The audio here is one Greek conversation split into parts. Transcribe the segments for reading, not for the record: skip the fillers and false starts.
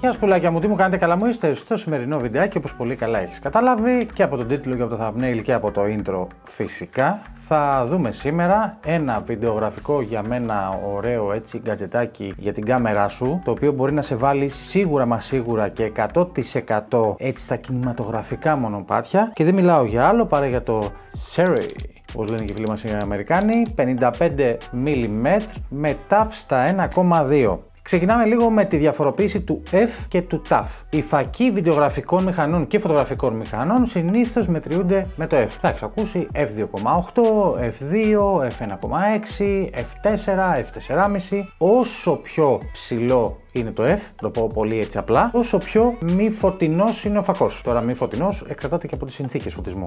Γεια σας πουλάκια μου, τι μου κάνετε, καλά μου είστε? Στο σημερινό βιντεάκι, όπως πολύ καλά έχεις καταλάβει και από τον τίτλο και από το thumbnail και από το intro φυσικά, θα δούμε σήμερα ένα βιντεογραφικό για μένα ωραίο έτσι γκατζετάκι για την κάμερά σου, το οποίο μπορεί να σε βάλει σίγουρα μα σίγουρα και 100% έτσι στα κινηματογραφικά μονοπάτια, και δεν μιλάω για άλλο παρά για το Sherry, όπως λένε και οι φίλοι μας οι Αμερικάνοι, 55mm με TAF στα 1,2. Ξεκινάμε λίγο με τη διαφοροποίηση του F και του TAF. Οι φακοί βιντεογραφικών μηχανών και φωτογραφικών μηχανών συνήθως μετριούνται με το F. Θα έχεις ακούσει F2,8, F2, F1,6, F4, F4,5. Όσο πιο ψηλό είναι το F, το πω πολύ έτσι απλά, όσο πιο μη φωτεινός είναι ο φακός. Τώρα, μη φωτεινός εξαρτάται και από τις συνθήκες φωτισμού.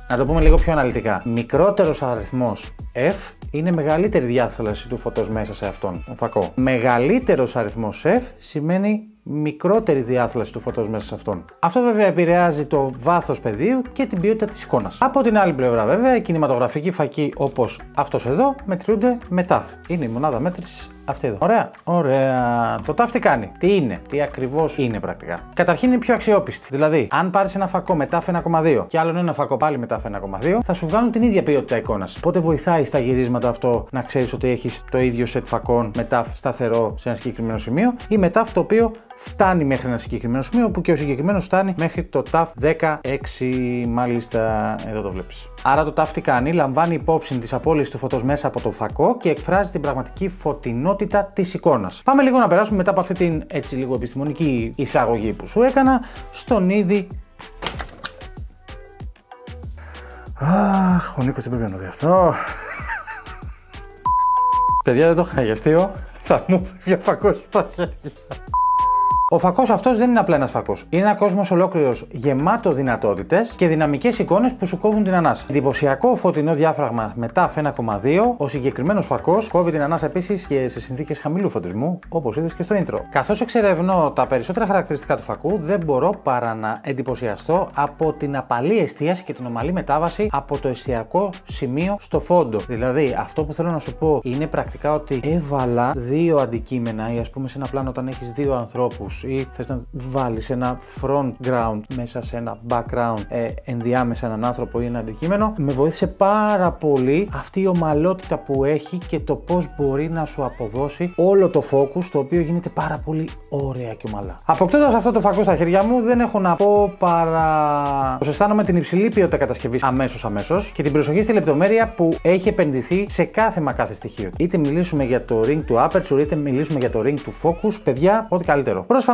Να το πούμε λίγο πιο αναλυτικά. Μικρότερος αριθμός F είναι μεγαλύτερη διάθεση του φωτός μέσα σε αυτόν τον φακό. Μεγαλύτερος αριθμός F σημαίνει μικρότερη διάθεση του φωτός μέσα σε αυτόν. Αυτό βέβαια επηρεάζει το βάθος πεδίου και την ποιότητα της εικόνας. Από την άλλη πλευρά, βέβαια, οι κινηματογραφικοί φακοί όπως αυτός εδώ μετριούνται με TAF. Είναι η μονάδα μέτρησης αυτή εδώ. Ωραία. Το TAF τι κάνει, τι είναι, τι ακριβώς είναι πρακτικά. Καταρχήν είναι πιο αξιόπιστη. Δηλαδή, αν πάρεις ένα φακό με TAF 1,2 και άλλον ένα φακό πάλι με TAF 1,2, θα σου βγάλουν την ίδια ποιότητα εικόνας. Οπότε βοηθάει στα γυρίσματα αυτό να ξέρεις ότι έχεις το ίδιο σετ φακών με TAF σταθερό σε ένα συγκεκριμένο σημείο ή με TAF το οποίο φτάνει μέχρι ένα συγκεκριμένο σημείο, που και ο συγκεκριμένος φτάνει μέχρι το TAF 16, μάλιστα εδώ το βλέπεις. Άρα το TAF τι κάνει, λαμβάνει υπόψη της απώλειας του φωτός μέσα από το φακό και εκφράζει την πραγματική φωτεινότητα της εικόνας. Πάμε λίγο να περάσουμε μετά από αυτή την έτσι λίγο επιστημονική εισαγωγή που σου έκανα στον ήδη. Αχ, ο Νίκος δεν πρέπει να δει αυτό. Παιδιά, δεν το είχα για αστείο, θα μου φεύγει ο φακός στα χέρια. Ο φακός αυτός δεν είναι απλά ένας φακός. Είναι ένα κόσμος ολόκληρος γεμάτο δυνατότητες και δυναμικές εικόνες που σου κόβουν την ανάσα. Εντυπωσιακό φωτεινό διάφραγμα με TAF 1,2. Ο συγκεκριμένος φακός κόβει την ανάσα επίσης και σε συνθήκες χαμηλού φωτισμού, όπως είδες και στο intro. Καθώς εξερευνώ τα περισσότερα χαρακτηριστικά του φακού, δεν μπορώ παρά να εντυπωσιαστώ από την απαλή εστίαση και την ομαλή μετάβαση από το εστιακό σημείο στο φόντο. Δηλαδή, αυτό που θέλω να σου πω είναι πρακτικά ότι έβαλα δύο αντικείμενα, ή ας πούμε σε ένα πλάνο όταν έχεις δύο ανθρώπους, ή θες να βάλεις ένα front ground μέσα σε ένα background, ενδιάμεσα έναν άνθρωπο ή ένα αντικείμενο, με βοήθησε πάρα πολύ αυτή η ομαλότητα που έχει και το πώς μπορεί να σου αποδώσει όλο το focus, το οποίο γίνεται πάρα πολύ ωραία και ομαλά. Αποκτώντας αυτό το φακό στα χέρια μου, δεν έχω να πω παρά πως αισθάνομαι την υψηλή ποιότητα κατασκευής αμέσως και την προσοχή στη λεπτομέρεια που έχει επενδυθεί σε κάθε κάθε στοιχείο. Είτε μιλήσουμε για το ring του aperture, είτε μιλήσουμε για το ring του focus, παιδιά, ό,τι καλύτερο. Πρόσφατα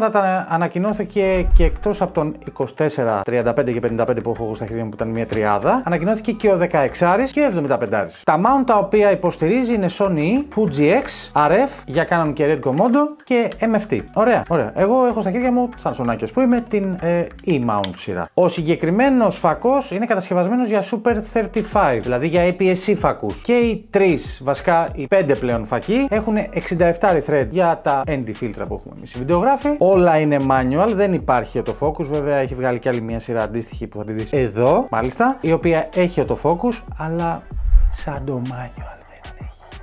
ανακοινώθηκε και εκτός από τον 24, 35 και 55 που έχω εγώ στα χέρια μου, που ήταν μια τριάδα, ανακοινώθηκε και ο 16 και ο 75. Τα mount τα οποία υποστηρίζει είναι Sony Fuji X, RF για Canon και Red Komodo και MFT. Ωραία. Εγώ έχω στα χέρια μου, σαν σονάκιας που είμαι, την E-mount σειρά. Ο συγκεκριμένος φακός είναι κατασκευασμένος για Super 35, δηλαδή για APS-C φακούς. Και οι τρεις, βασικά οι 5 πλέον φακοί, έχουν 67 thread για τα ND φίλτρα που έχουμε εμείς οι βιντεογράφοι. Όλα είναι manual, δεν υπάρχει autofocus. Βέβαια έχει βγάλει και άλλη μια σειρά αντίστοιχη που θα τη δεις εδώ, μάλιστα, η οποία έχει autofocus, αλλά σαν το manual δεν έχει.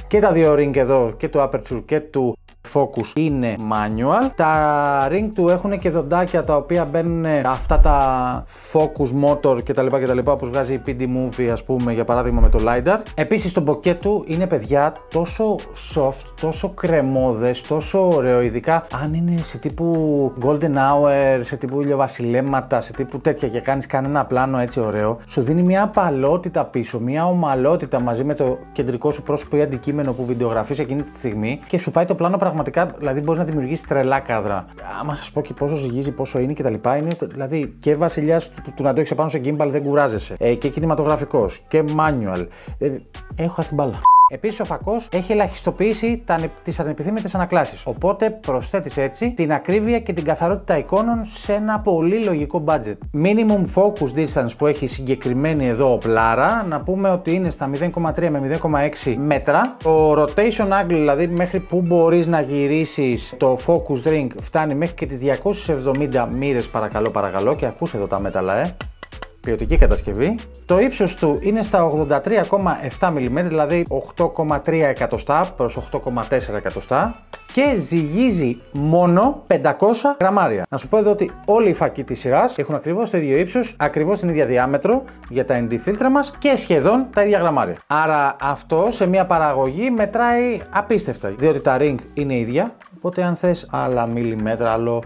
Και τα δύο ring εδώ, και το aperture και του focus, είναι manual. Τα ring του έχουν και δοντάκια τα οποία μπαίνουν αυτά τα focus motor κτλ. Όπως βγάζει η PD Movie, ας πούμε, για παράδειγμα με το LiDAR. Επίσης το bokeh του είναι, παιδιά, τόσο soft, τόσο κρεμώδες, τόσο ωραίο, ειδικά αν είναι σε τύπου golden hour, σε τύπου ηλιοβασιλέματα, σε τύπου τέτοια και κάνεις κανένα πλάνο έτσι ωραίο. Σου δίνει μια απαλότητα πίσω, μια ομαλότητα μαζί με το κεντρικό σου πρόσωπο ή αντικείμενο που βιντεογραφείς εκείνη τη στιγμή και σου πάει το πλάνο πραγματικά, δηλαδή μπορείς να δημιουργήσεις τρελά κάδρα. Άμα σας πω και πόσο ζυγίζει, πόσο είναι κτλ. Είναι δηλαδή και βασιλιάς του να το έχεις επάνω σε gimbal, δεν κουράζεσαι. Και κινηματογραφικός και manual. Έχω χάσει την μπάλα. Επίσης ο φακός έχει ελαχιστοποιήσει τις ανεπιθύμητες ανακλάσεις, οπότε προσθέτεις έτσι την ακρίβεια και την καθαρότητα εικόνων σε ένα πολύ λογικό budget. Minimum focus distance που έχει συγκεκριμένη εδώ οπλάρα, να πούμε ότι είναι στα 0,3 με 0,6 μέτρα. Το rotation angle, δηλαδή μέχρι που μπορείς να γυρίσεις το focus ring, φτάνει μέχρι και τις 270 μοίρες, παρακαλώ, και ακούς εδώ τα μέταλλα, ποιοτική κατασκευή. Το ύψος του είναι στα 83,7 mm, δηλαδή 8,3 εκατοστά προς 8,4 εκατοστά. και ζυγίζει μόνο 500 γραμμάρια. Να σου πω εδώ ότι όλοι οι φακοί της σειράς έχουν ακριβώς το ίδιο ύψος, ακριβώς την ίδια διάμετρο για τα ND φίλτρα μας και σχεδόν τα ίδια γραμμάρια. Άρα αυτό σε μια παραγωγή μετράει απίστευτα, διότι τα ring είναι ίδια, οπότε αν θες άλλα μιλιμέτρα, άλλο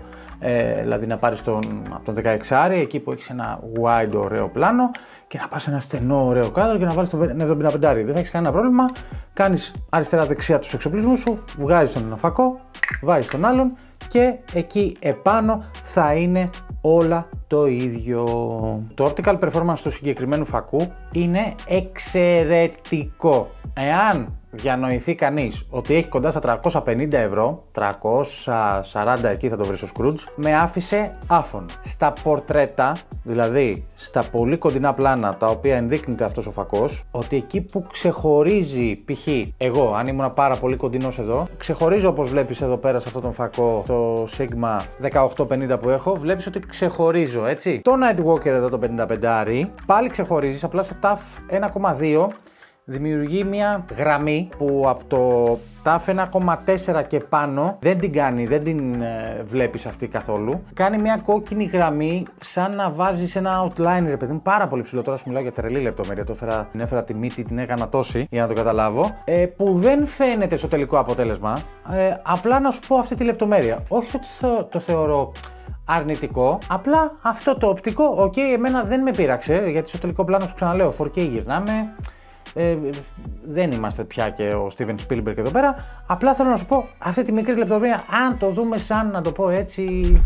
δηλαδή να πάρεις από τον 16 εκεί που έχεις ένα wide ωραίο πλάνο και να πας ένα στενό ωραίο κάδρο και να βάλεις το 75. Δεν θα έχεις κανένα πρόβλημα. Κάνεις αριστερά-δεξιά τους εξοπλισμούς σου, βγάζεις τον ένα φακό, βάζεις τον άλλον και εκεί επάνω θα είναι όλα το ίδιο. Το optical performance του συγκεκριμένου φακού είναι εξαιρετικό. Εάν διανοηθεί κανείς ότι έχει κοντά στα 350 ευρώ, 340 εκεί θα το βρει στο Scrooge, με άφησε άφων. Στα πορτρέτα, δηλαδή στα πολύ κοντινά πλάνα τα οποία ενδείκνυται αυτός ο φακός, ότι εκεί που ξεχωρίζει, π.χ. εγώ, αν ήμουν πάρα πολύ κοντινός εδώ, ξεχωρίζω όπως βλέπεις εδώ πέρα σε αυτόν τον φακό, το Sigma 1850 που έχω, βλέπεις ότι ξεχωρίζω, έτσι. Το Nightwalker εδώ το 55, πάλι ξεχωρίζεις, απλά στο TAF 1,2 δημιουργεί μια γραμμή που από το TAF 1,4 και πάνω δεν την κάνει, δεν την βλέπεις αυτή καθόλου. Κάνει μια κόκκινη γραμμή σαν να βάζεις ένα outline, ρε παιδί μου, πάρα πολύ ψηλό. Τώρα σου μιλάω για τρελή λεπτομέρεια, την έφερα τη μύτη, την έκανα τόση για να το καταλάβω, που δεν φαίνεται στο τελικό αποτέλεσμα, απλά να σου πω αυτή τη λεπτομέρεια. Όχι ότι το θεωρώ αρνητικό, απλά αυτό το οπτικό, εμένα δεν με πείραξε, γιατί στο τελικό πλάνο σου ξαναλέω, 4K γυρνάμε, δεν είμαστε πια και ο Steven Spielberg εδώ πέρα. Απλά θέλω να σου πω αυτή τη μικρή λεπτομέρεια, αν το δούμε σαν, να το πω έτσι,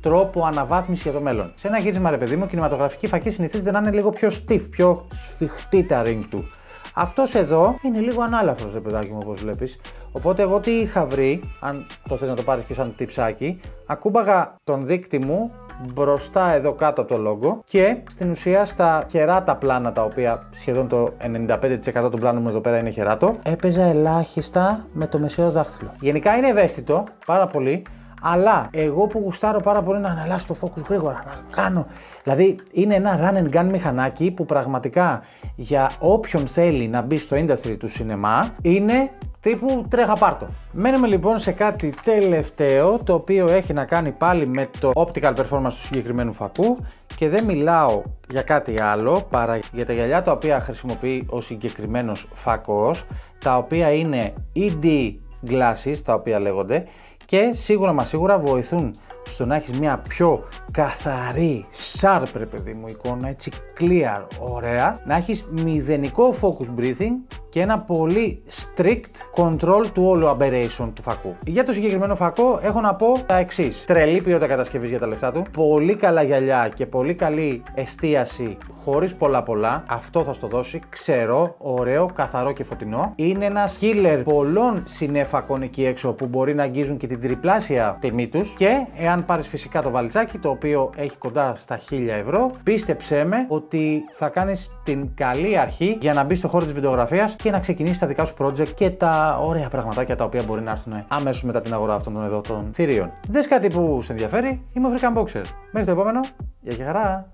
τρόπο αναβάθμιση για το μέλλον. Σε ένα γύρισμα, ρε παιδί μου, κινηματογραφική φακή συνηθίζεται να είναι λίγο πιο stiff, πιο σφιχτή τα ring του. Αυτός εδώ είναι λίγο ανάλαφρος, ρε παιδάκι μου, όπως βλέπεις. Οπότε εγώ τι είχα βρει, αν το θες να το πάρεις και σαν τυψάκι, ακούμπαγα τον δείκτη μου μπροστά εδώ κάτω από το λόγο και στην ουσία στα χεράτα πλάνα, τα οποία σχεδόν το 95% των πλάνων μου εδώ πέρα είναι χεράτο, έπαιζα ελάχιστα με το μεσαίο δάχτυλο. Γενικά είναι ευαίσθητο πάρα πολύ, αλλά εγώ που γουστάρω πάρα πολύ να αναλάσω το focus γρήγορα, να κάνω. Δηλαδή είναι ένα run and gun μηχανάκι που πραγματικά για όποιον θέλει να μπει στο industry του σινεμά είναι τύπου τρέχα πάρτο. Μένουμε λοιπόν σε κάτι τελευταίο, το οποίο έχει να κάνει πάλι με το optical performance του συγκεκριμένου φακού και δεν μιλάω για κάτι άλλο παρά για τα γυαλιά τα οποία χρησιμοποιεί ο συγκεκριμένος φακός, τα οποία είναι ED glasses, τα οποία λέγονται, και σίγουρα μα σίγουρα βοηθούν στο να έχεις μια πιο καθαρή, sharp, ρε παιδί μου, εικόνα, έτσι clear, ωραία, να έχεις μηδενικό focus breathing και ένα πολύ strict control του όλου aberration του φακού. Για το συγκεκριμένο φακό έχω να πω τα εξής: τρελή ποιότητα κατασκευής για τα λεφτά του, πολύ καλά γυαλιά και πολύ καλή εστίαση χωρίς πολλά, αυτό θα στο δώσει, ξερό, ωραίο, καθαρό και φωτεινό. Είναι ένα killer πολλών συνέφακων εκεί έξω που μπορεί να αγγίζουν και την τριπλάσια τιμή τους, και εάν πάρεις φυσικά το βαλιτσάκι, το οποίο έχει κοντά στα 1000 ευρώ, πίστεψέ με ότι θα κάνεις την καλή αρχή για να μπει στο χώρο της βιντεογραφίας και να ξεκινήσεις τα δικά σου project και τα ωραία πραγματάκια τα οποία μπορεί να έρθουν αμέσως μετά την αγορά αυτών των θηρίων. Δες κάτι που σε ενδιαφέρει, είμαι ο African Boxer. Μέχρι το επόμενο, γεια και χαρά!